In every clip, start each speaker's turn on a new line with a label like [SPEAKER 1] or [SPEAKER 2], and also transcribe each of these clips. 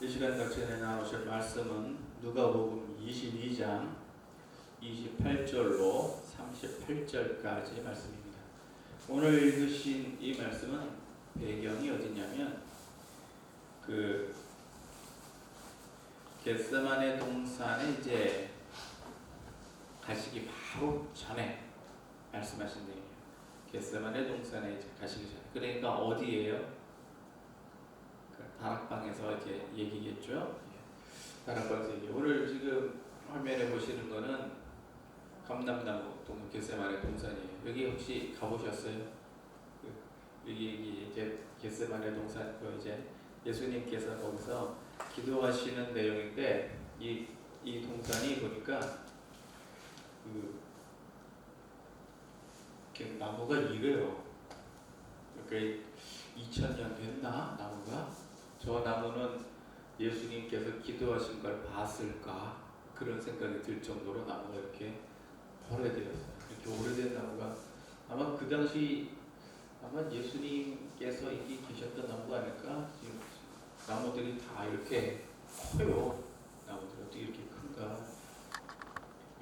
[SPEAKER 1] 이 시간 덕전에 나오실 말씀은 누가복음 22장 28절로 38절까지 말씀입니다. 오늘 읽으신 이 말씀은 배경이 어디냐면 겟세마네 동산에 이제 가시기 바로 전에 말씀하신 내용이에요. 겟세마네 동산에 이제 가시기 전에, 그러니까 어디예요? 다락방에서 이제 얘기겠죠. 다락방에서 얘기. 오늘 지금 화면에 보시는 거는 감람나무 겟세마네 동산이에요. 여기 혹시 가보셨어요? 여기 이제 겟세마네 동산 이제 예수님께서 거기서 기도하시는 내용인데 이 동산이 보니까 나무가 이래요. 그러니까 2000년 됐나 나무가? 저 나무는 예수님께서 기도하신 걸 봤을까? 그런 생각이 들 정도로 나무가 이렇게 오래되었어요. 이렇게 오래된 나무가 아마 그 당시 아마 예수님께서 여기 계셨던 나무가 아닐까? 지금 나무들이 다 이렇게 커요. 나무들이 어떻게 이렇게 큰가?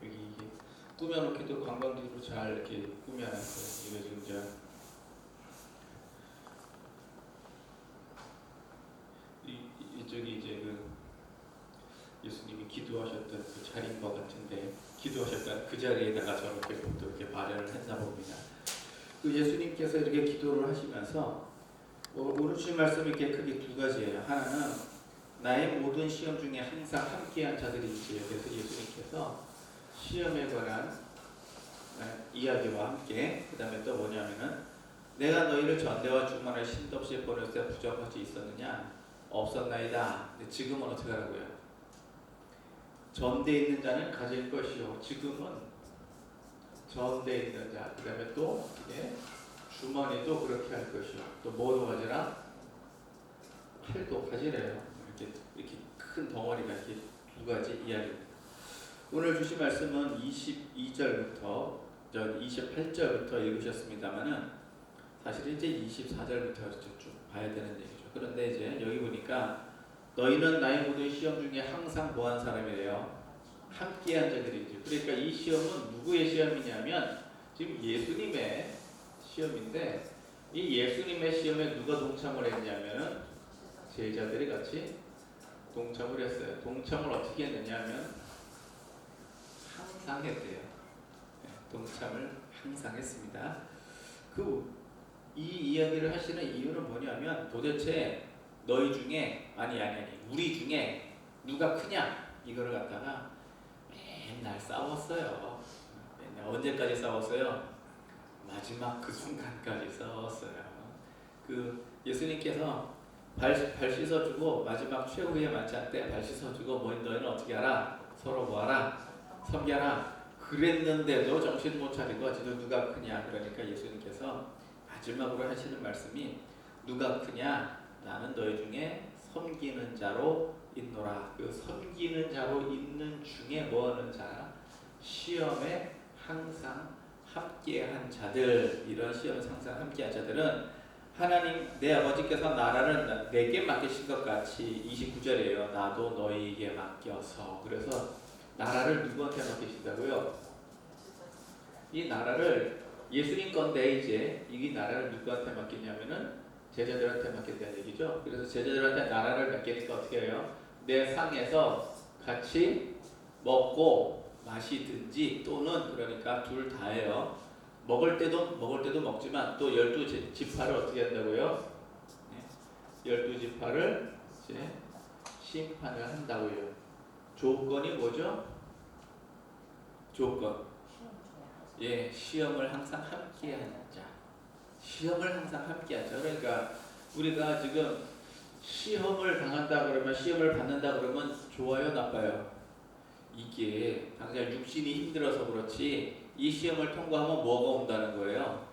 [SPEAKER 1] 여기 이게 꾸며놓기도 관광지로 잘 이렇게 꾸며놨어요. 이거 지금 이제 이쪽이 이제 예수님이 기도하셨던 그 자리인 것 같은데, 기도하셨던 그 자리에다가 저렇게 또 이렇게 마련을 했나 봅니다. 예수님께서 이렇게 기도를 하시면서 오늘 주신 말씀이 이렇게 크게 두 가지예요. 하나는 나의 모든 시험 중에 항상 함께한 자들이 있지요. 그래서 예수님께서 시험에 관한 이야기와 함께, 그 다음에 또 뭐냐면은 내가 너희를 전대와 중만을 신도 없이 보낼 때 부족하지 있었느냐? 없었나이다. 근데 지금은 어떻게 하라고요? 전대에 있는 자는 가질 것이요. 지금은 전대에 있는 자, 그 다음에 또 주머니도 그렇게 할 것이요. 또 뭐도 가지라? 팔도 가지래요. 이렇게 큰 덩어리가 이렇게 두 가지 이야기입니다. 오늘 주신 말씀은 22절부터 28절부터 읽으셨습니다만은 사실 이제 24절부터 쭉 봐야 되는 얘기죠. 그런데 이제 여기 보니까 너희는 나의 모든 시험 중에 항상 뭐한 사람이래요? 함께한 자들이죠. 그러니까 이 시험은 누구의 시험이냐면 지금 예수님의 시험인데, 이 예수님의 시험에 누가 동참을 했냐면 제자들이 같이 동참을 했어요. 동참을 어떻게 했느냐면 항상 했대요. 동참을 항상 했습니다. 이 이야기를 하시는 이유는 뭐냐면 도대체 너희 중에 아니 우리 중에 누가 크냐 이거를 갖다가 맨날 싸웠어요. 맨날 언제까지 싸웠어요? 마지막 그 순간까지 싸웠어요. 예수님께서 발 씻어주고 마지막 최후의 만찬 때 발 씻어주고 너희는 어떻게 하라? 서로 뭐하라? 섬겨라. 그랬는데도 정신 못 차리고 아직도 누가 크냐? 그러니까 예수님께서 마지막으로 하시는 말씀이 누가 크냐? 나는 너희 중에 섬기는 자로 있노라. 그 섬기는 자로 있는 중에 뭐하는 자? 시험에 항상 함께한 자들. 이런 시험에 항상 함께한 자들은 하나님 내 아버지께서 나라를 내게 맡기신 것 같이 29절이에요. 나도 너희에게 맡겨서. 그래서 나라를 누구한테 맡기신다고요? 이 나라를 예수님 건데 이제 이 나라를 누구한테 맡기냐면은 제자들한테 맡겼다는 얘기죠. 그래서 제자들한테 나라를 맡기니까 어떻게 해요? 내 상에서 같이 먹고 마시든지 또는 그러니까 둘 다예요. 먹을 때도 먹지만 또 12지파를 어떻게 한다고요? 12지파를 이제 심판을 한다고요. 조건이 뭐죠? 조건. 시험을 항상 함께하는 자. 시험을 항상 함께하자. 그러니까 우리가 지금 시험을 당한다 그러면, 시험을 받는다 그러면 좋아요, 나빠요? 이게 당장 육신이 힘들어서 그렇지 이 시험을 통과하면 뭐가 온다는 거예요?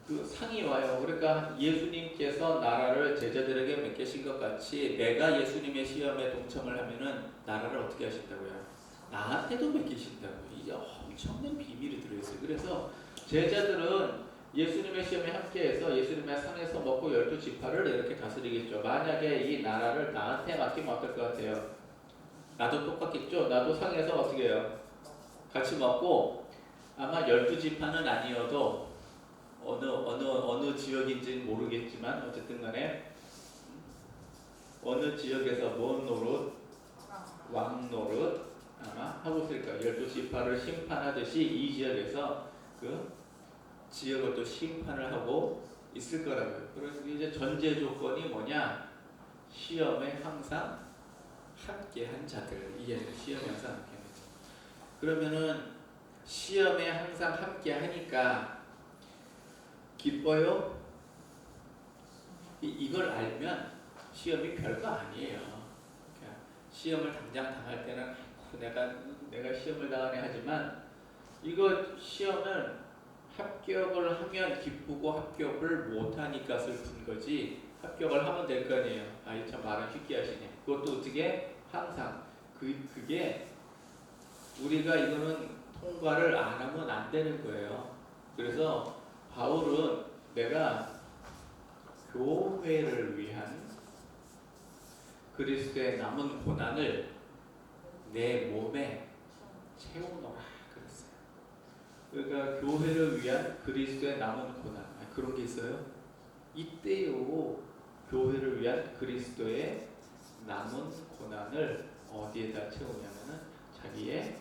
[SPEAKER 1] 그 상이 와요. 그러니까 예수님께서 나라를 제자들에게 맡기신 것 같이 내가 예수님의 시험에 동참을 하면은 나라를 어떻게 하신다고요? 나한테도 맡기신다고요. 이게 엄청난 비밀이 들어있어요. 그래서 제자들은 예수님의 시험에 함께해서 예수님의 상에서 먹고 12지파를 이렇게 다스리겠죠. 만약에 이 나라를 나한테 맡기면 어떨 것 같아요? 나도 똑같겠죠. 나도 상에서 어떻게 해요? 같이 먹고 아마 12지파는 아니어도 어느 지역인지는 모르겠지만 어쨌든 간에 어느 지역에서 뭔 노릇? 왕 노릇 아마 하고 있을 거예요. 12지파를 심판하듯이 이 지역에서 그 지역을 또 심판을 하고 있을 거라고요. 그래서 이제 전제 조건이 뭐냐? 시험에 항상 함께한 자들. 이게 시험에 항상 함께한 자들. 그러면은 시험에 항상 함께하니까 기뻐요? 이걸 알면 시험이 별거 아니에요. 그러니까 시험을 당장 당할 때는 내가 시험을 당하네 하지만 이거 시험을 합격을 하면 기쁘고 합격을 못하니까 슬픈 거지 합격을 하면 될 거 아니에요. 참 말은 쉽게 하시네. 그것도 어떻게 항상 그게 우리가 이거는 통과를 안 하면 안 되는 거예요. 그래서 바울은 내가 교회를 위한 그리스도의 남은 고난을 내 몸에 채우노라 그랬어요. 그러니까 교회를 위한 그리스도의 남은 고난 그런 게 있어요. 이때요 교회를 위한 그리스도의 남은 고난을 어디에다 채우냐면은 자기의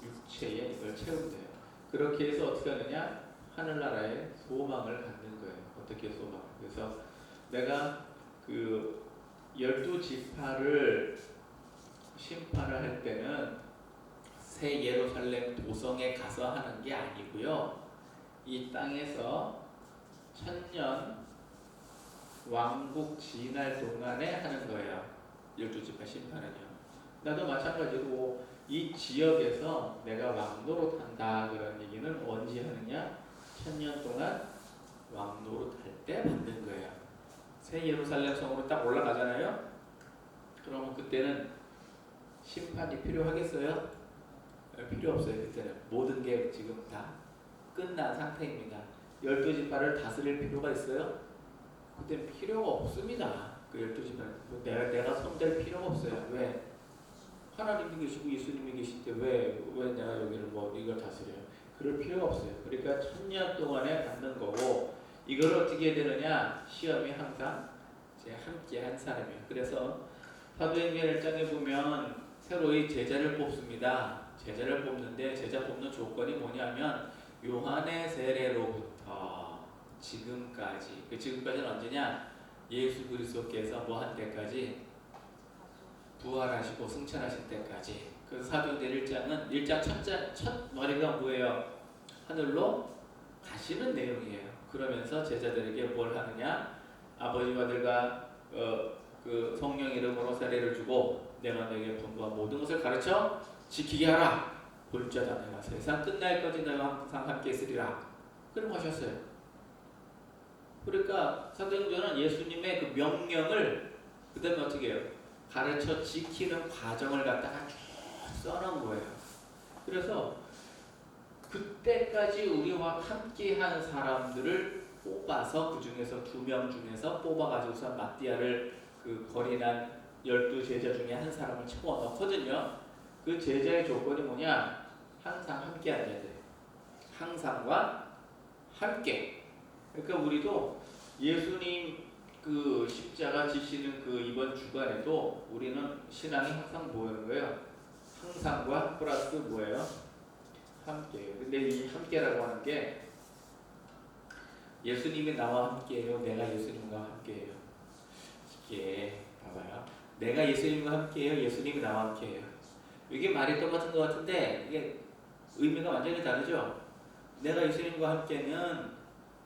[SPEAKER 1] 육체에 이걸 채운대요. 그렇게 해서 어떻게 하느냐? 하늘나라에 소망을 갖는 거예요. 어떻게 소망? 그래서 내가 그 12지파를 심판을 할 때는 새 예루살렘 도성에 가서 하는 게 아니고요. 이 땅에서 천년 왕국 지날 동안에 하는 거예요. 12지파 심판은요. 나도 마찬가지로 이 지역에서 내가 왕노릇 한다 그런 얘기는 언제 하느냐? 천년 동안 왕노릇 할 때 받는 거예요. 새 예루살렘 성으로 딱 올라가잖아요. 그러면 그때는 심판이 필요하겠어요? 필요 없어요. 그때는 모든 게 지금 다 끝난 상태입니다. 12지파를 다스릴 필요가 있어요? 그때 필요가 없습니다. 그 12지파는 내가 손댈 필요가 없어요. 왜? 하나님이 계시고 예수님이 계실 때 왜 내가 여기를 뭐 이걸 다스려요? 그럴 필요가 없어요. 그러니까 천년 동안에 받는 거고 이걸 어떻게 해야 되느냐? 시험이 항상 이제 함께 한 사람이에요. 그래서 사도행전 1장에 보면 새로이 제자를 뽑습니다. 제자를 뽑는데 제자 뽑는 조건이 뭐냐면 요한의 세례로부터 지금까지 그 지금까지는 언제냐? 예수 그리스도께서 뭐 한 때까지 부활하시고 승천하실 때까지. 그래서 사도행전 1장 첫 머리가 뭐예요? 하늘로 가시는 내용이에요. 그러면서 제자들에게 뭘 하느냐? 아버지와 내가 그 성령 이름으로 세례를 주고 내가 너에게 분부한 모든 것을 가르쳐 지키게 하라. 볼자다 내가 세상 끝날까지 너희와 항상 함께 있으리라. 그럼 하셨어요. 그러니까 사도행전은 예수님의 그 명령을 그 다음에 어떻게 해요? 가르쳐 지키는 과정을 갖다가 쭉 써놓은 거예요. 그래서 그때까지 우리와 함께한 사람들을 뽑아서 그 중에서 2명 중에서 뽑아가지고서 마띠아를 그 거린한 12제자 중에 한 사람을 채워넣거든요. 그 제자의 조건이 뭐냐? 항상 함께 앉아야 돼. 항상과 함께. 그러니까 우리도 예수님 그 십자가 지시는 그 이번 주간에도 우리는 신앙이 항상 뭐라는 거예요? 항상과 플러스 뭐예요? 함께. 근데 이 함께라고 하는 게 예수님이 나와 함께해요. 내가 예수님과 함께해요. 이게 봐봐요. 내가 예수님과 함께해요. 예수님이 나와 함께해요. 이게 말이 똑같은 것 같은데 이게 의미가 완전히 다르죠. 내가 예수님과 함께는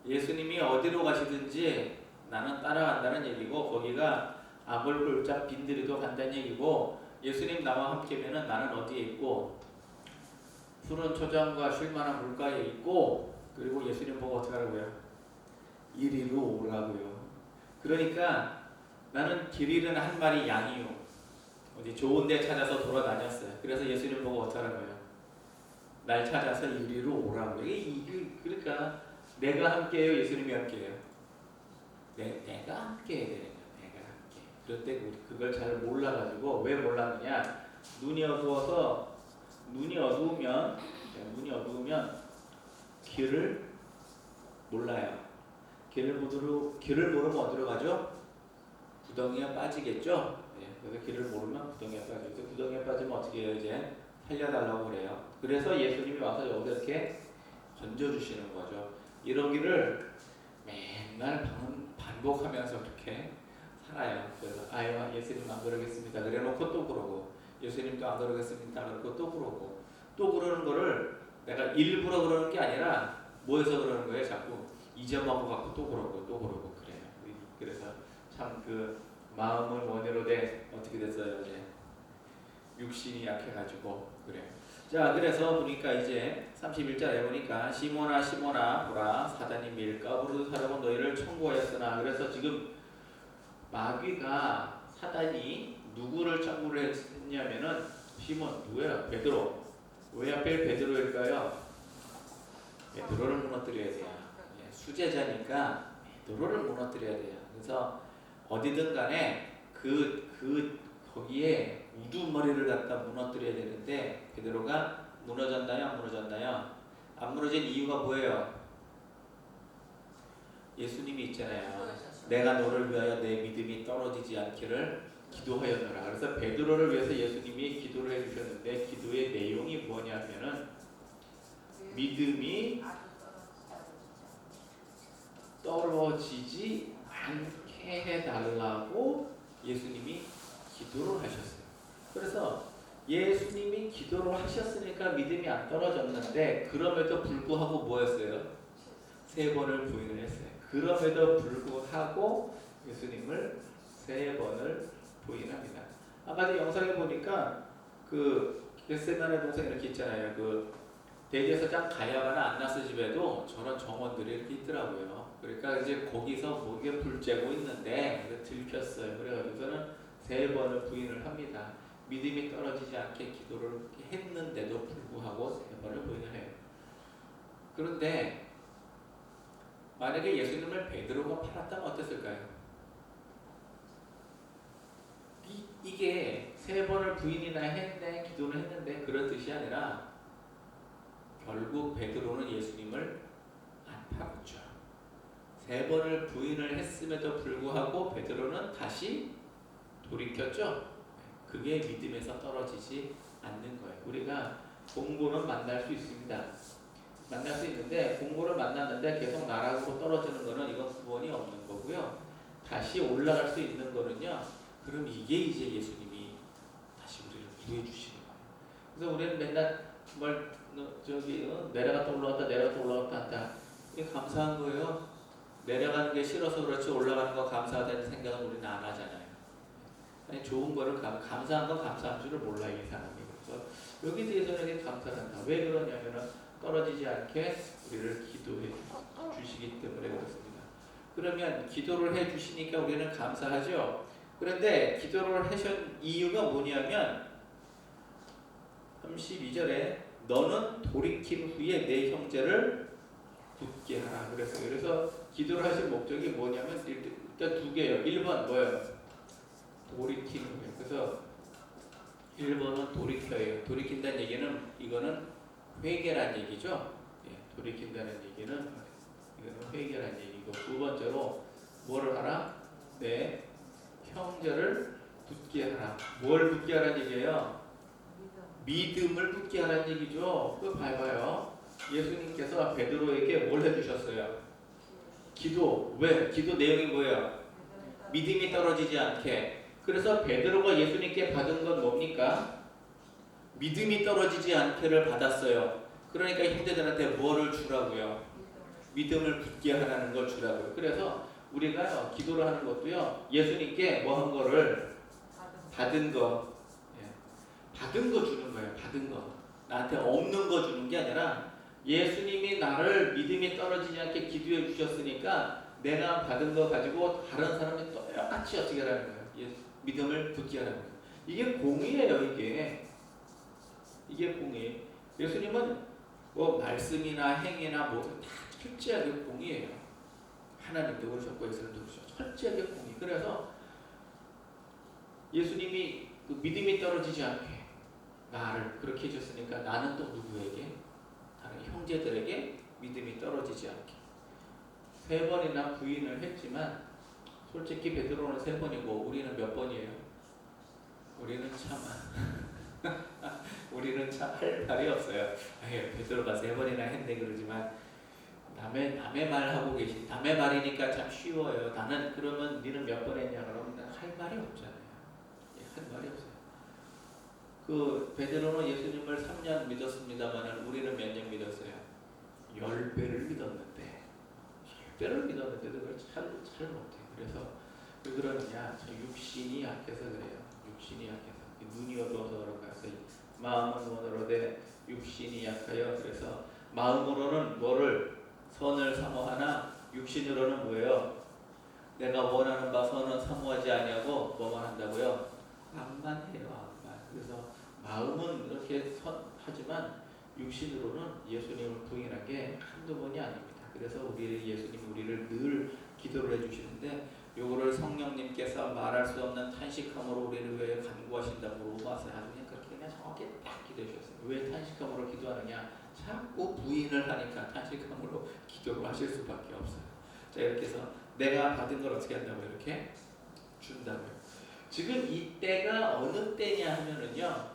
[SPEAKER 1] 예수님이 어디로 가시든지 나는 따라간다는 얘기고 거기가 아볼골짝 빈들이도 간다는 얘기고 예수님 나와 함께면은 나는 어디에 있고 푸른 초장과 쉴만한 물가에 있고 그리고 예수님 보고 어떻게 하라고요? 이리로 오라고요. 그러니까 나는 길 잃은 한 마리 양이요. 어디 좋은 데 찾아서 돌아다녔어요. 그래서 예수님 보고 어떻게 하라고요? 날 찾아서 이리로 오라고. 이게 그러니까 내가 함께해요, 예수님이 함께해요? 내가 함께 해야 되는 거야. 내가 함께. 그런데 우리 그걸 잘 몰라가지고 왜 몰랐느냐? 눈이 어두워서 눈이 어두우면 길을 몰라요. 길을 모르면 어디로 가죠? 구덩이에 빠지겠죠. 그래서 길을 모르면 구덩이에 빠지죠. 구덩이에 빠지면 어떻게 해요? 이제 살려달라고 그래요. 그래서 예수님이 와서 여기 이렇게 건져주시는 거죠. 이러기를 맨날 반복하면서 그렇게 살아요. 그래서 아유 예수님 안 그러겠습니다. 그래놓고 또 그러고 예수님도 안 그러겠습니다. 그러고 또 그러고 또 그러는 거를 내가 일부러 그러는 게 아니라 뭐해서 그러는 거예요? 자꾸 잊어먹고 갖고 또 그러고 그래요. 그래서 참 그 마음을 원해로 돼 어떻게 됐어요? 이제 육신이 약해가지고 그래요. 자 그래서 보니까 이제 31절에 보니까 시몬아 보라 사단이 밀가부르듯 하려고 너희를 청구하였으나 그래서 지금 마귀가 사단이 누구를 청구를 했냐면은 시몬 누구예요? 베드로. 왜 하필 베드로일까요? 베드로를 무너뜨려야 돼요. 수제자니까 베드로를 무너뜨려야 돼요. 그래서 어디든 간에 거기에 우두머리를 갖다 무너뜨려야 되는데 베드로가 무너졌나요? 안 무너졌나요? 안 무너진 이유가 뭐예요? 예수님이 있잖아요. 내가 너를 위하여 내 믿음이 떨어지지 않기를 기도하였노라. 그래서 베드로를 위해서 예수님이 기도를 해주셨는데 기도의 내용이 뭐냐면은 믿음이 떨어지지 않게 해달라고 예수님이 기도를 하셨어요. 그래서 예수님이 기도를 하셨으니까 믿음이 안 떨어졌는데 그럼에도 불구하고 뭐였어요? 3번을 부인을 했어요. 그럼에도 불구하고 예수님을 3번을 부인합니다. 아까 영상에 보니까 그 겟세마네 동상 이렇게 있잖아요. 그 대제사장 가야바나 안나스 집에도 저런 정원들이 이렇게 있더라고요. 그러니까 이제 거기서 목에 불 쬐고 있는데 들켰어요. 그래가지고서는 3번을 부인을 합니다. 믿음이 떨어지지 않게 기도를 했는데도 불구하고 3번을 부인을 해요. 그런데 만약에 예수님을 베드로가 팔았다면 어땠을까요? 이게 3번을 부인이나 했네, 기도를 했는데 그런 뜻이 아니라 결국 베드로는 예수님을 안 팔았죠. 3번을 부인을 했음에도 불구하고 베드로는 다시 돌이켰죠. 그게 믿음에서 떨어지지 않는 거예요. 우리가 공고는 만날 수 있습니다. 만날 수 있는데 공고를 만났는데 계속 나락으로 떨어지는 거는 이건 구원이 없는 거고요. 다시 올라갈 수 있는 거는요. 그럼 이게 이제 예수님이 다시 우리를 구해 주시는 거예요. 그래서 우리는 맨날 내려갔다 올라갔다 한다. 이게 감사한 거예요. 내려가는 게 싫어서 그렇지 올라가는 거 감사하다는 생각은 우리는 안 하잖아요. 아니 좋은 거를 감사한 건 감사한 줄을 몰라요, 이 사람이. 그래서 여기 대해서는 감사를 한다. 왜 그러냐면은 떨어지지 않게 우리를 기도해 주시기 때문에 그렇습니다. 그러면 기도를 해 주시니까 우리는 감사하죠. 그런데 기도를 하신 이유가 뭐냐면 32절에 너는 돌이킨 후에 내 형제를 굳게 하라 그랬어요. 그래서 기도를 하신 목적이 뭐냐면 일단 2개예요. 1번 뭐예요? 돌이키는 거예요. 그래서 1번은 돌이켜요. 돌이킨다는 얘기는 이거는 회개란 얘기죠. 돌이킨다는 얘기는 이거는 회개란 얘기고 2번째로 뭐를 하라? 내 형제를 굳게 하라. 뭘 굳게 하라는 얘기예요? 믿음을 굳게 하라는 얘기죠. 그거 봐봐요. 예수님께서 베드로에게 뭘 해주셨어요? 기도. 왜? 기도 내용이 뭐예요? 믿음이 떨어지지 않게. 그래서 베드로가 예수님께 받은 건 뭡니까? 믿음이 떨어지지 않게를 받았어요. 그러니까 형제들한테 뭐를 주라고요? 믿음을 굳게 하라는 걸 주라고요. 그래서 우리가 기도를 하는 것도요. 예수님께 뭐 한 거를 받은 거. 받은 거 주는 거예요. 받은 거. 나한테 없는 거 주는 게 아니라 예수님이 나를 믿음이 떨어지지 않게 기도해 주셨으니까 내가 받은 거 가지고 다른 사람이 똑같이 어떻게 하라는 거예요. 믿음을 굳게 하라는 거예요. 이게 공의예요. 이게 공의. 예수님은 뭐 말씀이나 행위나 뭐다 철저하게 공의예요. 하나님도 그러셨고 예수님도 그러셨고 철저하게 공의. 그래서 예수님이 그 믿음이 떨어지지 않게 나를 그렇게 해줬으니까 나는 또 누구에게? 다른 형제들에게 믿음이 떨어지지 않게 3번이나 부인을 했지만 솔직히 베드로는 3번이고 우리는 몇 번이에요? 우리는 참 우리는 참 할 말이 없어요. 베드로가 3번이나 했네 그러지만 남의 말하고 계신 남의 말이니까 참 쉬워요. 나는 그러면 니는 몇 번 했냐 그러면 할 말이 없잖아요. 할 말이 없어요. 그 베드로는 예수님을 3년 믿었습니다만 우리는 몇 년 믿었어요? 10배를 믿었는데 10배를 믿었는데도 그걸 잘 못해요. 그래서 왜 그러느냐? 저 육신이 약해서 그래요. 육신이 약해서 눈이 어두워서 그런가 해서 마음은 원으로되 육신이 약하여 그래서 마음으로는 뭐를 선을 사모하나 육신으로는 뭐예요? 내가 원하는 바 선은 사모하지 아니하고 뭐만 한다고요? 악만 해요. 악만. 그래서 마음은 이렇게 하지만 육신으로는 예수님을 부인한 게 한두 번이 아닙니다. 그래서 예수님이 우리를 늘 기도를 해주시는데 요거를 성령님께서 말할 수 없는 탄식함으로 우리를 위해 간구하신다고 로마서 아주 그냥 정확히 딱 기도해 주셨어요. 왜 탄식함으로 기도하느냐? 자꾸 부인을 하니까 탄식함으로 기도를 하실 수밖에 없어요. 자, 이렇게 해서 내가 받은 걸 어떻게 한다고요? 이렇게 준다고요. 지금 이때가 어느 때냐 하면은요,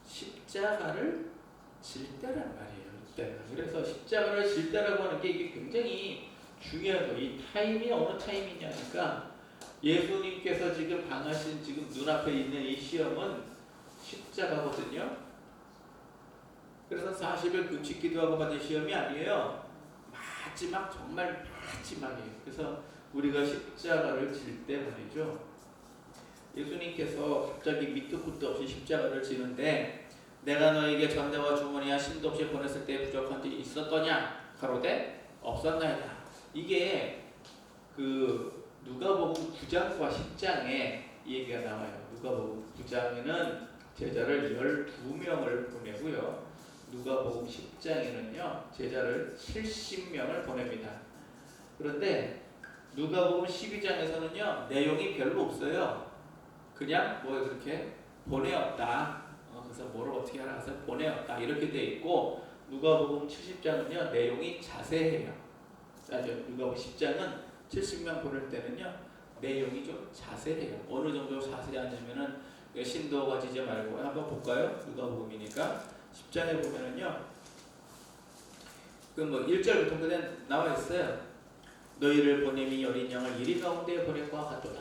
[SPEAKER 1] 십자가를 질 때란 말이에요. 이때가. 그래서 십자가를 질 때라고 하는 게 이게 굉장히 중요한 거예요. 이 타임이 어느 타임이냐니까 예수님께서 지금 당하신 지금 눈앞에 있는 이 시험은 십자가거든요. 그래서 40일 금식 기도하고 받은 시험이 아니에요. 마지막 정말 마지막이에요. 그래서 우리가 십자가를 질 때 말이죠. 예수님께서 갑자기 밑도 끝도 없이 십자가를 지는데 내가 너에게 전대와 주머니와 신도 없이 보냈을 때 부족한 데 있었더냐? 가로되 없었나이다. 이게 그 누가복음 9장과 10장에 이 얘기가 나와요. 누가복음 9장에는 제자를 12명을 보내고요. 누가복음 10장에는요. 제자를 70명을 보냅니다. 그런데 누가복음 12장에서는요. 내용이 별로 없어요. 그냥 뭐 그렇게 보내었다. 그래서 뭐를 어떻게 하라 해서 보내었다. 이렇게 돼 있고 누가복음 70장은요. 내용이 자세해요. 누가복음 10장은 70명 보낼 때는요. 내용이 좀 자세해요. 어느 정도 자세하냐면은 신도 가지지 말고 한번 볼까요? 누가복음이니까 10장에 보면은요. 그 뭐 1절부터 그냥 나와 있어요. 너희를 보냄이 어린 양을 이리 가운데 보낼 것 같도다.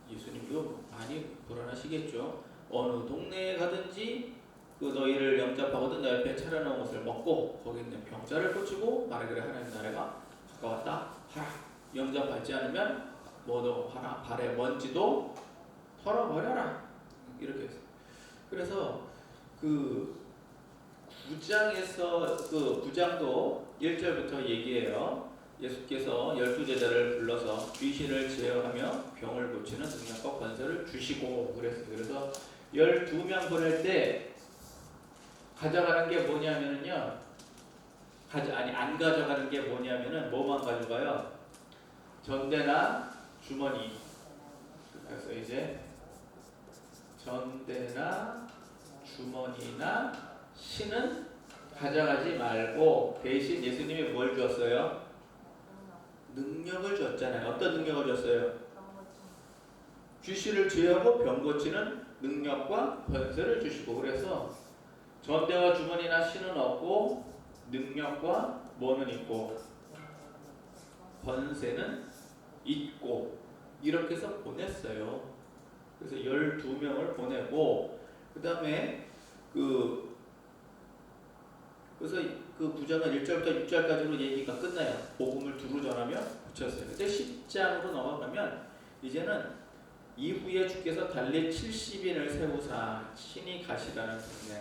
[SPEAKER 1] 예수님도 많이 불안하시겠죠. 어느 동네에 가든지 그 너희를 영접하거든 너 옆에 차려놓은 것을 먹고 거기 있는 병자를 고치고 말하기를 하나님 나라가 가까웠다 하라. 영접하지 않으면 뭐도 하라. 발에 먼지도 털어버려라. 이렇게 했어요. 그래서 그 9장에서 그 9장도 1절부터 얘기해요. 예수께서 12제자를 불러서 귀신을 제어하며 병을 고치는 능력과 권세를 주시고 그랬어요. 그래서 12명 보낼 때 가져가는 게 뭐냐면은요. 안 가져가는 게 뭐냐면은 뭐만 가져가요? 전대나 주머니. 그래서 이제 전대나 주머니나 신은 가져가지 말고 대신 예수님이 뭘 주었어요? 능력을 줬잖아요. 어떤 능력을 줬어요? 귀신을 제어하고 병 고치는 능력과 권세를 주시고 그래서 전대와 주머니나 신은 없고 능력과 뭐는 있고 권세는 있고 이렇게 해서 보냈어요. 그래서 12명을 보내고 그 다음에 그래서 그 9장은 1절부터 6절까지로 얘기가 끝나요. 복음을 두루 전하며 붙였어요. 근데 10장으로 넘어가면 이제는 이후에 주께서 달리 70인을 세우사 친히 가시라는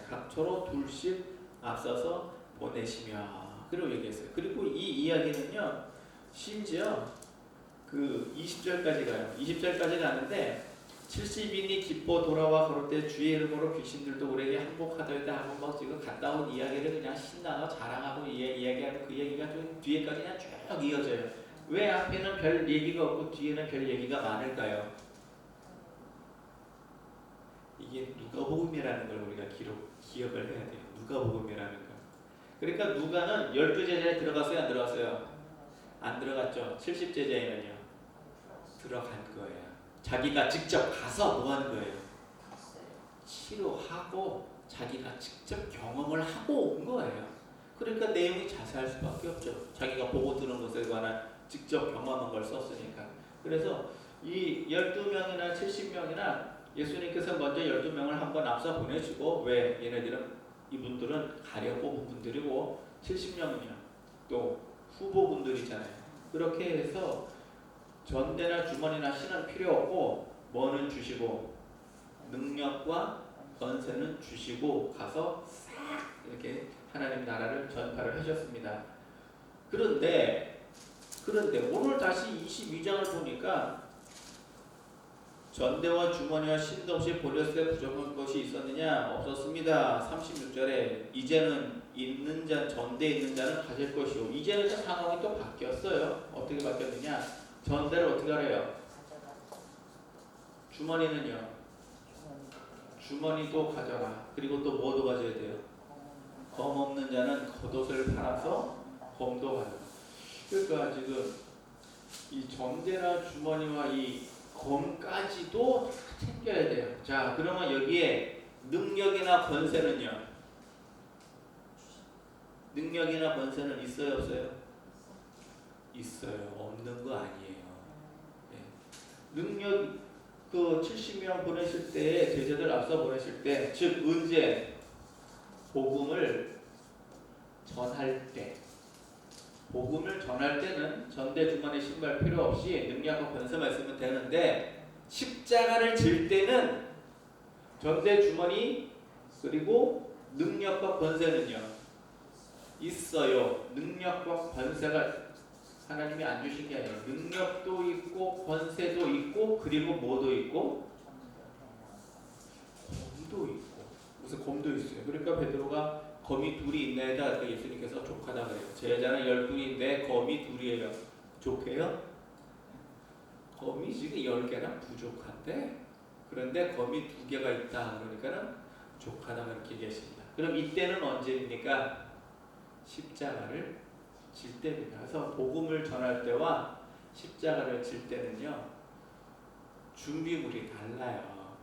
[SPEAKER 1] 각처로 둘씩 앞서서 보내시며 그리고 얘기했어요. 그리고 이 이야기는요. 심지어 그 20절까지 가요. 20절까지 가는데 70인이 기뻐 돌아와 걸을 때 주의 이름으로 귀신들도 우리에게 항복하더이다 하고 뭐 지금 갔다 온 이야기를 그냥 신나서 자랑하고 이야기하는 그 얘기가 좀 뒤에까지 그냥 쭉 이어져요. 왜 앞에는 별 얘기가 없고 뒤에는 별 얘기가 많을까요? 이게 누가복음이라는 걸 우리가 기억을 해야 돼요. 누가복음이라는 거. 그러니까 누가는 12제자에 들어갔어요? 안 들어갔어요? 안 들어갔죠. 70제자에는요. 들어간 거예요. 자기가 직접 가서 뭐 하는 거예요? 치료하고 자기가 직접 경험을 하고 온 거예요. 그러니까 내용이 자세할 수밖에 없죠. 자기가 보고 들은 것에 관한 직접 경험한 걸 썼으니까. 그래서 이 12명이나 70명이나 예수님께서 먼저 12명을 한번 앞서 보내주고, 왜 이분들은 가려 뽑은 분들이고 70명은요 또 후보분들이잖아요. 그렇게 해서 전대나 주머니나 신은 필요 없고 뭐는 주시고 능력과 권세는 주시고 가서 싹 이렇게 하나님 나라를 전파를 하셨습니다. 그런데 오늘 다시 22장을 보니까 전대와 주머니와 신도 없이 보냈을 때 부족한 것이 있었느냐? 없었습니다. 36절에 이제는 있는 자, 전대에 있는 자는 가질 것이요. 이제는 상황이 또 바뀌었어요. 어떻게 바뀌었느냐? 전대를 어떻게 하래요? 주머니는요? 주머니도 가져라. 그리고 또 뭐도 가져야 돼요? 검 없는 자는 겉옷을 팔아서 검도 가져라. 그러니까 지금 이 전대나 주머니와 이 검까지도 챙겨야 돼요. 자, 그러면 여기에 능력이나 권세는요? 능력이나 권세는 있어요, 없어요? 있어요. 없는 거 아니에요. 네. 능력, 그 70명 보내실 때, 제자들 앞서 보내실 때, 즉 언제 복음을 전할 때, 복음을 전할 때는 전대 주머니 신발 필요 없이 능력과 권세만 있으면 되는데, 십자가를 질 때는 전대 주머니 그리고 능력과 권세는요 있어요. 능력과 권세가 하나님이 안 주신 게 아니에요. 능력도 있고 권세도 있고 그리고 뭐도 있고 검도 있고. 무슨 검도 있어요. 그러니까 베드로가 검이 둘이 있나이다. 그러니까 예수님께서 족하다 그래요. 제자는 12인데 검이 둘이에요. 족해요? 검이 지금 10개나 부족한데, 그런데 검이 2개가 있다. 그러니까는 족하다 그렇게 계십니다. 그럼 이때는 언제입니까? 십자가를 질 때입니다. 그래서 복음을 전할 때와 십자가를 질 때는요 준비물이 달라요.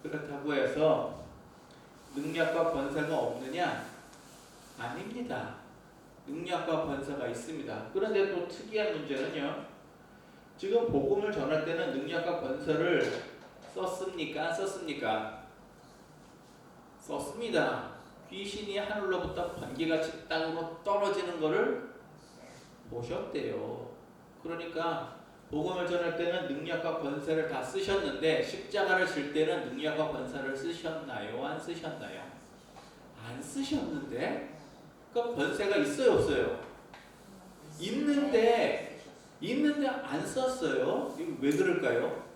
[SPEAKER 1] 그렇다고 해서 능력과 권세가 없느냐? 아닙니다. 능력과 권세가 있습니다. 그런데 또 특이한 문제는요, 지금 복음을 전할 때는 능력과 권세를 썼습니까? 안 썼습니까? 썼습니다. 귀신이 하늘로부터 번개같이 땅으로 떨어지는 것을 보셨대요. 그러니까 복음을 전할 때는 능력과 권세를 다 쓰셨는데 십자가를 질 때는 능력과 권세를 쓰셨나요? 안 쓰셨나요? 안 쓰셨는데? 그럼 권세가 있어요? 없어요? 있는데 안 썼어요? 이거 왜 그럴까요?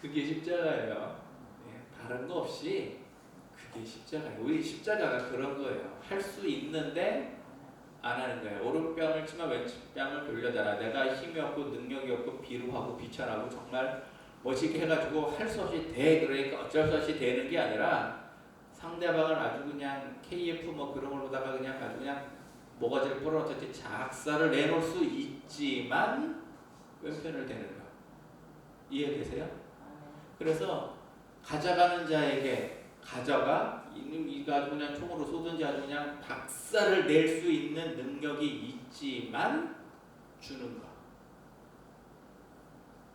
[SPEAKER 1] 그게 십자가예요. 다른 거 없이 그게 십자가예요. 우리 십자가가 그런 거예요. 할 수 있는데 안 하는 거예요. 오른뺨을 치면 왼뺨을 돌려달라. 내가 힘이 없고 능력이 없고 비루하고 비천하고 정말 멋있게 해가지고 할 수 없이 그러니까 어쩔 수 없이 되는 게 아니라 상대방을 아주 그냥 KF 뭐 그런 걸 보다가 그냥 아주 그냥 모가지를 부러뜨지 작사를 내놓을 수 있지만 왼편을 대는 거. 이해되세요? 그래서 가져가는 자에게 가져가 이가 아주 그냥 총으로 쏘든지 아주 그냥 박살을 낼 수 있는 능력이 있지만 주는 거.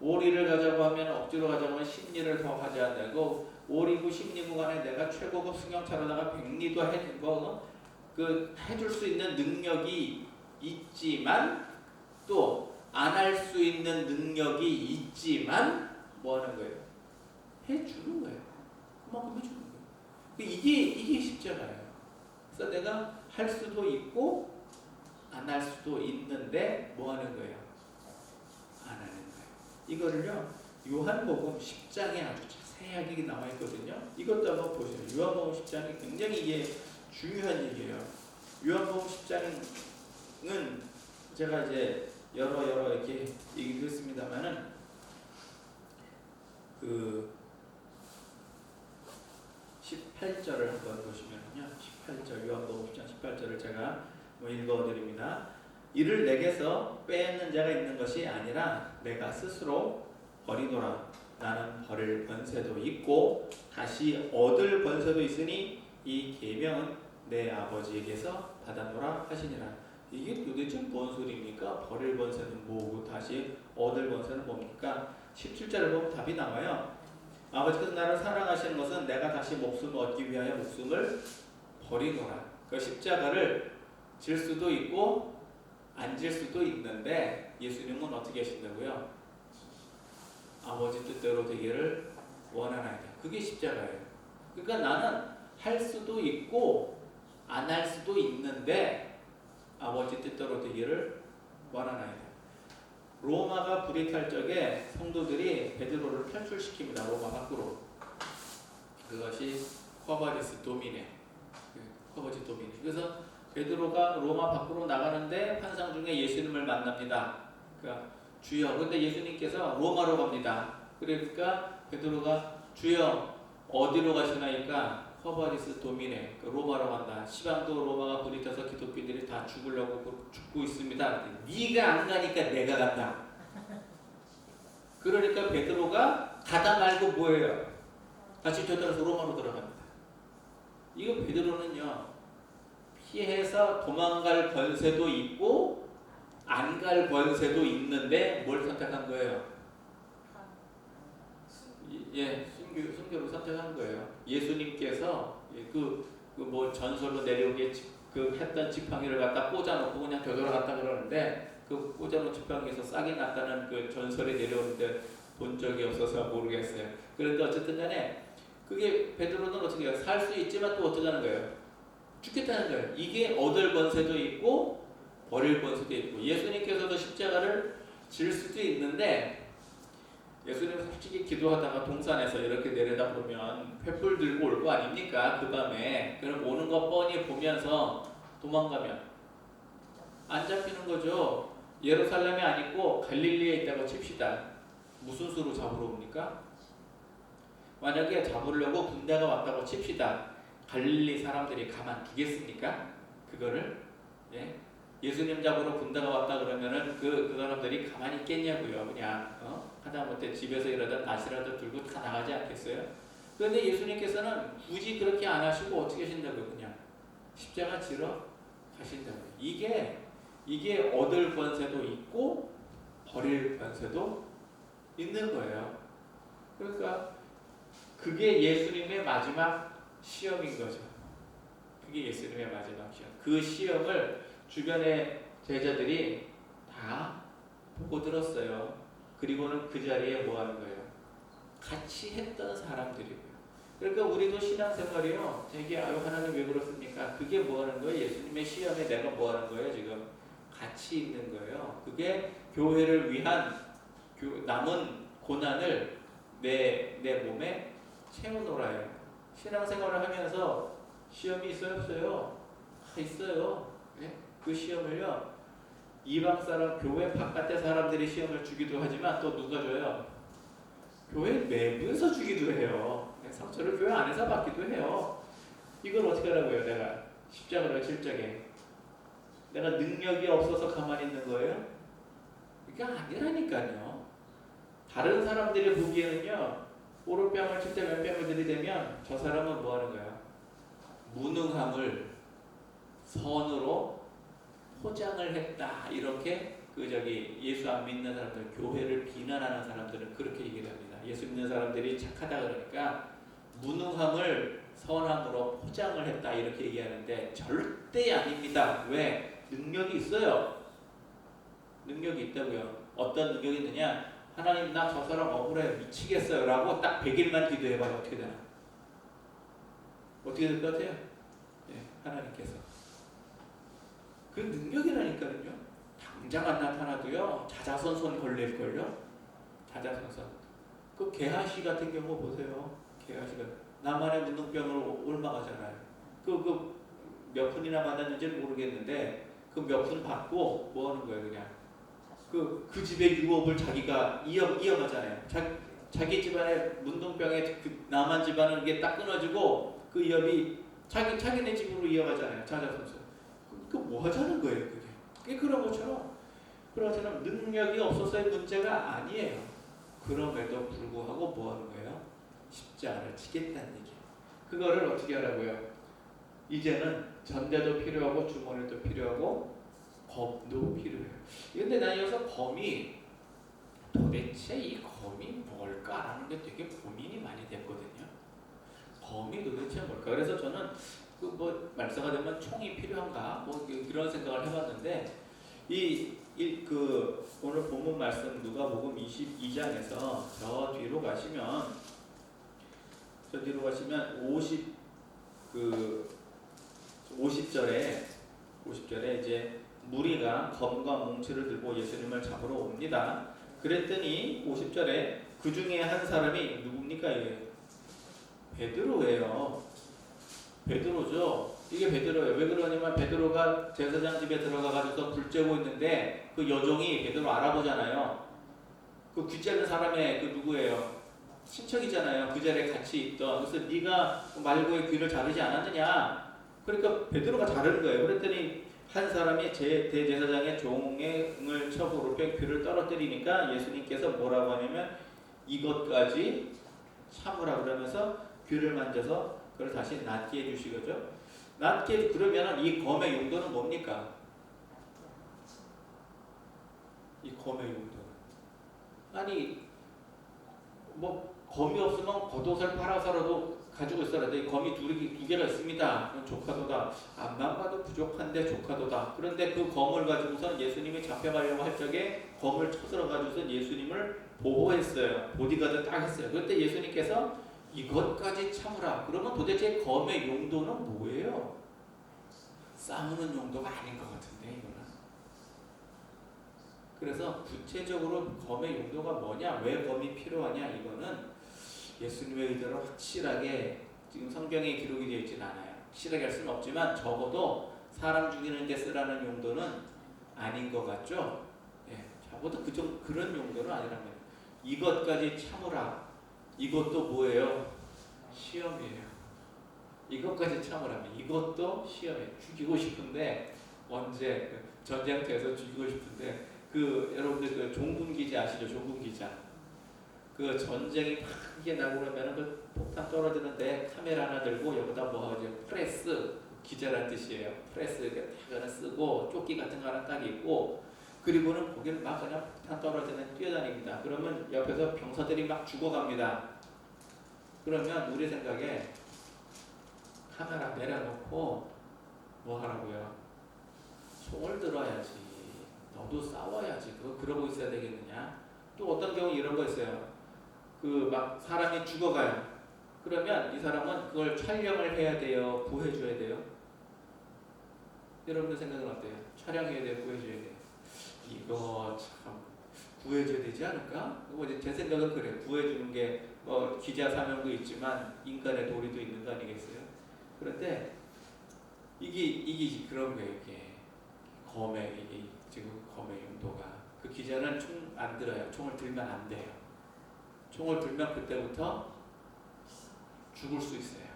[SPEAKER 1] 오리를 가자고 하면 억지로 가자고 하면 심리를 더 하지 않고, 오리고 심리고 간에 내가 최고급 승용차로다가 백리도 해준 거 해줄 수 있는 능력이 있지만 또 안 할 수 있는 능력이 있지만 뭐 하는 거예요? 해주는 거예요. 그만큼 해주는 거예요. 이게 십자가예요. 그래서 내가 할 수도 있고 안 할 수도 있는데 뭐 하는 거예요? 이거를요 요한복음 10장에 아주 자세하게 나와 있거든요. 이것도 한번 보세요. 요한복음 10장이 굉장히 이게 중요한 얘기예요. 요한복음 10장은 제가 이제 여러 이렇게 얘기를 했습니다만은 그 18절을 한번 보시면요. 18절 요한복음 10장 18절을 제가 읽어드립니다. 이를 내게서 빼앗는 자가 있는 것이 아니라 내가 스스로 버리노라. 나는 버릴 권세도 있고 다시 얻을 권세도 있으니 이 계명은 내 아버지에게서 받았노라 하시니라. 이게 도대체 뭔 소리입니까? 버릴 권세는 뭐고 다시 얻을 권세는 뭡니까? 17절에 보면 답이 나와요. 아버지께서 나를 사랑하시는 것은 내가 다시 목숨을 얻기 위하여 목숨을 버리노라. 그 십자가를 질 수도 있고 안 질 수도 있는데 예수님은 어떻게 하신다고요? 아버지 뜻대로 되기를 원하나이다. 그게 십자가예요. 그러니까 나는 할 수도 있고 안 할 수도 있는데 아버지 뜻대로 되기를 원하나이다. 로마가 불이 탈 적에 성도들이 베드로를 탈출시킵니다. 로마 밖으로. 그것이 쿼바리스 도미네. 쿼바지 도미네. 그래서 베드로가 로마 밖으로 나가는데 환상 중에 예수님을 만납니다. 그러니까 주여. 근데 예수님께서 로마로 갑니다. 그러니까 베드로가 주여 어디로 가시나이까 쿼바리스 도미네. 로마로 간다. 시방도 로마가 불이 타서 기독교인들이 다 죽으려고 죽고 있습니다. 네가 안 가니까 내가 간다. 그러니까 베드로가 가다 말고 뭐예요? 다시 되돌아서 로마로 들어갑니다. 이거 베드로는요 피해서 도망갈 권세도 있고 안 갈 권세도 있는데 뭘 선택한 거예요? 순교를 선택한 거예요. 예수님께서 뭐 전설로 내려오게 했던 지팡이를 갖다 꽂아놓고 그냥 되돌아갔다 그러는데 그 꽂아놓은 지팡이에서 싹이 났다는 그 전설이 내려오는데 본 적이 없어서 모르겠어요. 그런데 어쨌든 간에 그게 베드로는 어떻게 해요? 살 수 있지만 또 어떻게 하는 거예요? 죽겠다는 거예요. 이게 얻을 권세도 있고 버릴 권세도 있고 예수님께서도 십자가를 질 수도 있는데 예수님은 솔직히 기도하다가 동산에서 이렇게 내려다보면 횃불 들고 올 거 아닙니까? 그 밤에. 그럼 오는 거 뻔히 보면서 도망가면 안 잡히는 거죠. 예루살렘에 안 있고 갈릴리에 있다고 칩시다. 무슨 수로 잡으러 옵니까? 만약에 잡으려고 군대가 왔다고 칩시다. 갈릴리 사람들이 가만두겠습니까? 그거를? 예? 예수님 잡으러 군대가 왔다 그러면은 그 사람들이 가만히 있겠냐고요. 그냥 하다못해 집에서 이러다 낫이라도 들고 다 나가지 않겠어요? 그런데 예수님께서는 굳이 그렇게 안 하시고 어떻게 하신다고요? 그냥 십자가 지러 가신다고요. 이게 얻을 권세도 있고 버릴 권세도 있는 거예요. 그러니까 그게 예수님의 마지막 시험인 거죠. 그게 예수님의 마지막 시험. 그 시험을 주변의 제자들이 다 보고 들었어요. 그리고는 그 자리에 뭐 하는 거예요? 같이 했던 사람들이고요. 그러니까 우리도 신앙생활이요. 되게 하나님 왜 그렇습니까? 그게 뭐 하는 거예요? 예수님의 시험에 내가 뭐 하는 거예요? 지금 같이 있는 거예요. 그게 교회를 위한 남은 고난을 내 몸에 채우노라요. 신앙생활을 하면서 시험이 있어요? 없어요? 있어요. 네? 그 시험을요 이방 사람 교회 바깥의 사람들이 시험을 주기도 하지만 또 누가 줘요? 교회 내부에서 주기도 해요. 상처를 교회 안에서 받기도 해요. 이걸 어떻게 하라고요? 내가 십자가를 질 적에 내가 능력이 없어서 가만히 있는 거예요? 이게 아니라니까요. 다른 사람들이 보기에는요 오른뺨을 칠 때 왼뺨을 들이대면 저 사람은 뭐 하는 거야? 무능함을 선으로 포장을 했다. 이렇게 예수 안 믿는 사람들, 교회를 비난하는 사람들은 그렇게 얘기를 합니다. 예수 믿는 사람들이 착하다 그러니까 무능함을 선함으로 포장을 했다. 이렇게 얘기하는데 절대 아닙니다. 왜? 능력이 있어요. 능력이 있다고요. 어떤 능력이 있느냐? 하나님 나 저 사람 억울해 미치겠어요 라고 딱 100일만 기도해봐요. 어떻게 되나? 어떻게 될 것 같아요? 네, 하나님께서 그 능력이라니까요. 당장 안 나타나도요 자자손손 걸릴걸요. 자자성선. 그 개하시 같은 경우 보세요. 개하시가 나만의 문둥병으로 옮아가잖아요. 몇 푼이나 받았는지 모르겠는데 그 몇 푼 받고 뭐 하는 거예요, 그냥. 그 집의 유업을 자기가 이어가잖아요. 자기 집안의 문둥병에 그 남한 집안은 이게 딱 끊어지고 그 이업이 자기네 집으로 이어가잖아요. 자자성선. 뭐 하자는 거예요, 그게. 그게 그런 것처럼 능력이 없어서의 문제가 아니에요. 그럼에도 불구하고 뭐 하는 거예요? 십자가를 지겠다는 얘기예요. 그거를 어떻게 하라고요? 이제는 전대도 필요하고 주머니도 필요하고 검도 필요해요. 근데 난 여기서 검이 도대체 이 검이 뭘까라는 게 되게 고민이 많이 됐거든요. 검이 도대체 뭘까? 그래서 저는 뭐 말세가 되면 총이 필요한가? 뭐 이런 생각을 해봤는데 오늘 본문 말씀 누가복음 22장에서 저 뒤로 가시면 50절에 이제 무리가 검과 몽치를 들고 예수님을 잡으러 옵니다. 그랬더니 50절에 그 중에 한 사람이 누굽니까? 이게 베드로예요. 베드로죠. 이게 베드로예요. 왜 그러냐면 베드로가 제사장 집에 들어가가지고 불 쬐고 있는데 그 여종이 베드로 알아보잖아요. 그 귀 쬐는 사람의 그 누구예요? 친척이잖아요. 그 자리에 같이 있던. 그래서 네가 말고의 귀를 자르지 않았느냐. 그러니까 베드로가 자르는 거예요. 그랬더니 한 사람이 대제사장의 종을 쳐 귀를 떨어뜨리니까 예수님께서 뭐라고 하냐면 이것까지 참으라 그러면서 귀를 만져서 그걸 다시 낫게 해주시거죠. 그러면 이 검의 용도는 뭡니까? 이 검의 용도는 아니 뭐 검이 없으면 겉옷을 팔아서라도 가지고 있어야 돼. 검이 두 개가 있습니다. 그럼 조카도다. 앞만 봐도 부족한데 조카도다. 그런데 그 검을 가지고선 예수님이 잡혀가려고 할 적에 검을 쳐들어 가지고선 예수님을 보호했어요. 보디가드 딱 했어요. 그때 예수님께서 이것까지 참으라. 그러면 도대체 검의 용도는 뭐예요? 싸우는 용도가 아닌 것 같은데 이거는. 그래서 구체적으로 검의 용도가 뭐냐, 왜 검이 필요하냐, 이거는 예수님의 의대로 확실하게 지금 성경에 기록이 되어 있지는 않아요. 확실하게 할 수는 없지만 적어도 사람 죽이는 데 쓰라는 용도는 아닌 것 같죠? 예, 적어도 그런 용도는 아니란 말이에요. 이것까지 참으라. 이것도 뭐예요? 시험이에요. 이것까지 참으라면 이것도 시험이에요. 죽이고 싶은데 언제 전쟁터에서 죽이고 싶은데 여러분들 그 종군 기자 아시죠? 종군 기자. 그 전쟁이 막 이게 나고 그러면 그 폭탄 떨어지는데 카메라 하나 들고 여기다 뭐 하죠? 프레스 기자란 뜻이에요. 프레스 이렇게 딱 하나 쓰고 조끼 같은 거 하나 딱 입고 그리고는 거기를 막 그냥 폭탄 떨어지는 뛰어다닙니다. 그러면 옆에서 병사들이 막 죽어갑니다. 그러면 우리 생각에 카메라 내려놓고 뭐 하라고요? 총을 들어야지. 너도 싸워야지. 그러고 있어야 되겠느냐? 또 어떤 경우 이런 거 있어요. 막 사람이 죽어가요. 그러면 이 사람은 그걸 촬영을 해야 돼요? 구해줘야 돼요? 여러분들 생각은 어때요? 촬영해야 돼요? 구해줘야 돼요? 이거 참 구해줘야 되지 않을까? 제 생각은 그래요. 구해주는 게 기자 사명도 있지만 인간의 도리도 있는 거 아니겠어요? 그런데 이게 그런 거예요. 이게 지금 검의 용도가 그 기자는 총 안 들어요. 총을 들면 안 돼요. 총을 들면 그때부터 죽을 수 있어요.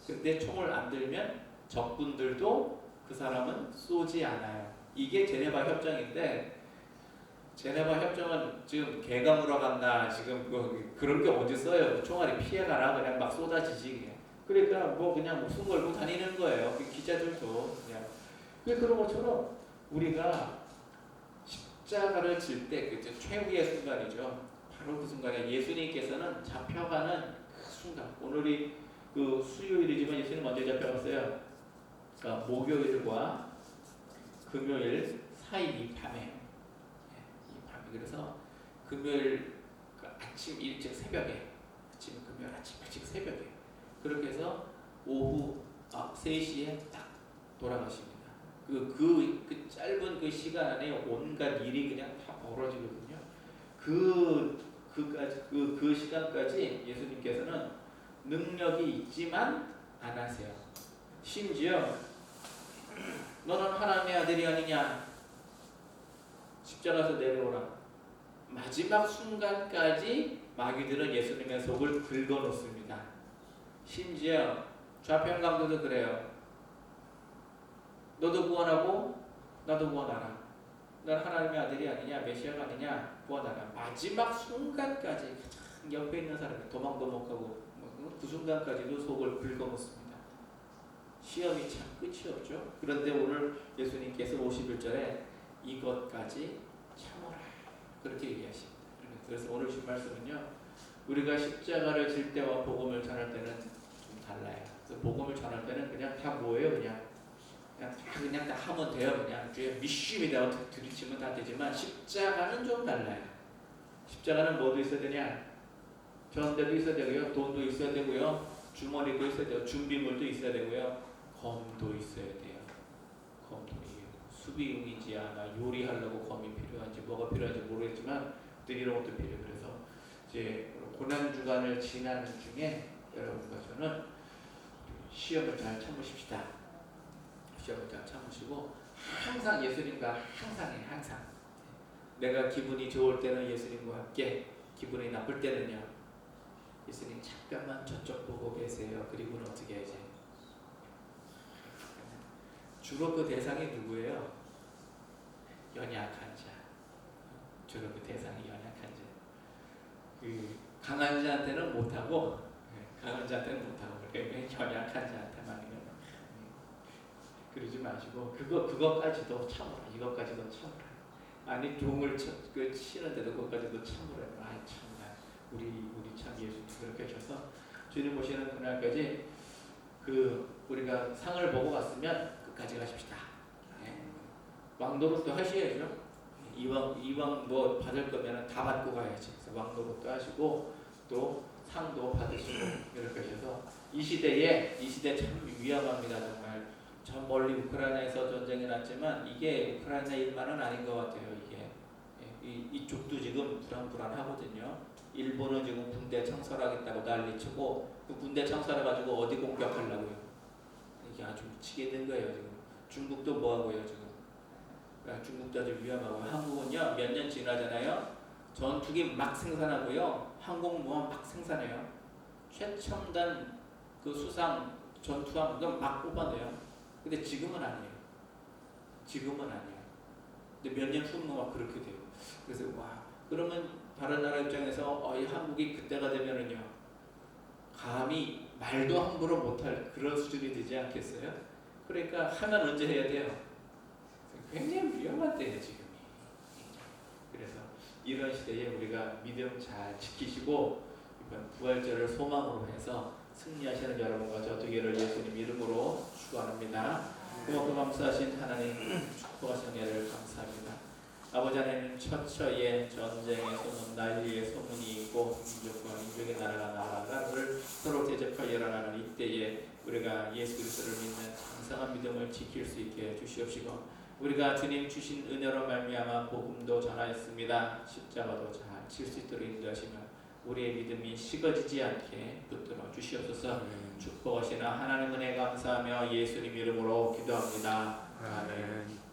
[SPEAKER 1] 근데 총을 안 들면 적군들도 그 사람은 쏘지 않아요. 이게 제네바 협정인데 제네바 협정은 지금 개가 물어간다 지금 그런 게 어디 써요? 총알이 피해가라 그냥 막 쏟아지지 그냥. 그러니까 그냥 목숨 걸고 다니는 거예요. 그 기자들도 그냥. 그런 것처럼 우리가 십자가를 질 때 최후의 순간이죠. 바로 그 순간에 예수님께서는 잡혀가는 그 순간. 오늘이 수요일이지만 예수님 언제 잡혀갔어요? 그러니까 목요일과 금요일 사이 이 밤에. 이 밤에. 그래서 금요일 아침 일찍 새벽에, 금요일 아침 일찍 새벽에 그렇게 해서 오후 3시에 딱 돌아가십니다. 그 짧은 그 시간 안에 온갖 일이 그냥 다 벌어지거든요. 그 시간까지 예수님께서는 능력이 있지만 안 하세요. 심지어 너는 하나님의 아들이 아니냐, 십자가에서 내려오라. 마지막 순간까지 마귀들은 예수님의 속을 긁어놓습니다. 심지어 좌편 강도도 그래요. 너도 구원하고 나도 구원하라. 넌 하나님의 아들이 아니냐, 메시아가 아니냐, 구원하라. 마지막 순간까지 옆에 있는 사람이 도망도 못 가고 그 순간까지도 속을 긁어놓습니다. 시험이 참 끝이 없죠. 그런데 오늘 예수님께서 51절에 이것까지 참으라 그렇게 얘기하십니다. 그래서 오늘 준 말씀은요, 우리가 십자가를 질 때와 복음을 전할 때는 좀 달라요. 그래서 복음을 전할 때는 그냥 다 뭐예요? 그냥 다 하면 돼요. 그냥 주의 미심이다 들이치면 다 되지만 십자가는 좀 달라요. 십자가는 뭐도 있어야 되냐? 전대도 있어야 되고요, 돈도 있어야 되고요, 주머니도 있어야 되고, 준비물도 있어야 되고요, 검도 있어야 돼요. 검도 수비용이지 않아 요리하려고 검이 필요한지 뭐가 필요한지 모르겠지만 이런 것도 필요해요. 그래서 이제 고난 주간을 지나는 중에 여러분과 저는 시험을 잘 참으십시다. 시험을 잘 참으시고 항상 예수님과 항상 내가 기분이 좋을 때는 예수님과 함께, 기분이 나쁠 때는요, 예수님 잠깐만 저쪽 보고 계세요. 그리고는 어떻게 해야지? 주로 그 대상이 누구예요? 연약한 자. 주로 그 대상이 연약한 자. 그 강한 자한테는 못하고, 강한 자한테는 못하고, 연약한 자한테만 이면 그러지 마시고 그것까지도 참으라. 이것까지도 참으라. 아니 종을 치는데도 그것까지도 참으라. 아 참나. 우리 참 예수님 그렇게 하셔서 주님 오시는 그날까지 우리가 상을 보고 갔으면 끝까지 가십시다. 왕노릇도 하셔야죠. 이왕 뭐 받을 거면 다 받고 가야지. 그래서 왕노릇도 하시고 또 상도 받으시고 이렇게 하셔서 이 시대 참 위험합니다. 정말 저 멀리 우크라이나에서 전쟁이 났지만 이게 우크라이나 일만은 아닌 것 같아요. 이쪽도 지금 불안하거든요. 일본은 지금 군대 창설하겠다고 난리치고 그 군대 창설해가지고 어디 공격하려고요. 이게 아주 미치겠는 거예요. 지금 중국도 뭐하고요 지금. 중국도 아주 위험하고, 한국은요 몇 년 지나잖아요. 전투기 막 생산하고요, 항공모함 막 생산해요. 최첨단 그 수상 전투함도 막 뽑아내요. 근데 지금은 아니에요. 근데 몇 년 후면 막 그렇게 돼요. 그래서 그러면 다른 나라 입장에서 이 한국이 그때가 되면은요 감히 말도 함부로 못할 그런 수준이 되지 않겠어요? 그러니까 하면 언제 해야 돼요? 굉장히 위험한 때예요 지금이. 그래서 이런 시대에 우리가 믿음 잘 지키시고 이번 부활절을 소망으로 해서 승리하시는 여러분과 저 되기를 예수님 이름으로 축원합니다. 고맙고 감사하신 하나님, 축복하신 예를 감사합니다. 아버지 하나님, 처처에 전쟁의 소문, 난리의 소문이 있고 민족과 민족의 나라가 나라를 서로 대적하여 일어나는 이때에 우리가 예수 그리스도를 믿는 장성한 믿음을 지킬 수 있게 해주시옵시고, 우리가 주님 주신 은혜로 말미암아 복음도 전하였습니다. 십자가도 잘 칠 수 있도록 인도하시며 우리의 믿음이 식어지지 않게 붙들어 주시옵소서. 축복하시나 하나님 은혜 감사하며 예수님 이름으로 기도합니다. 아멘.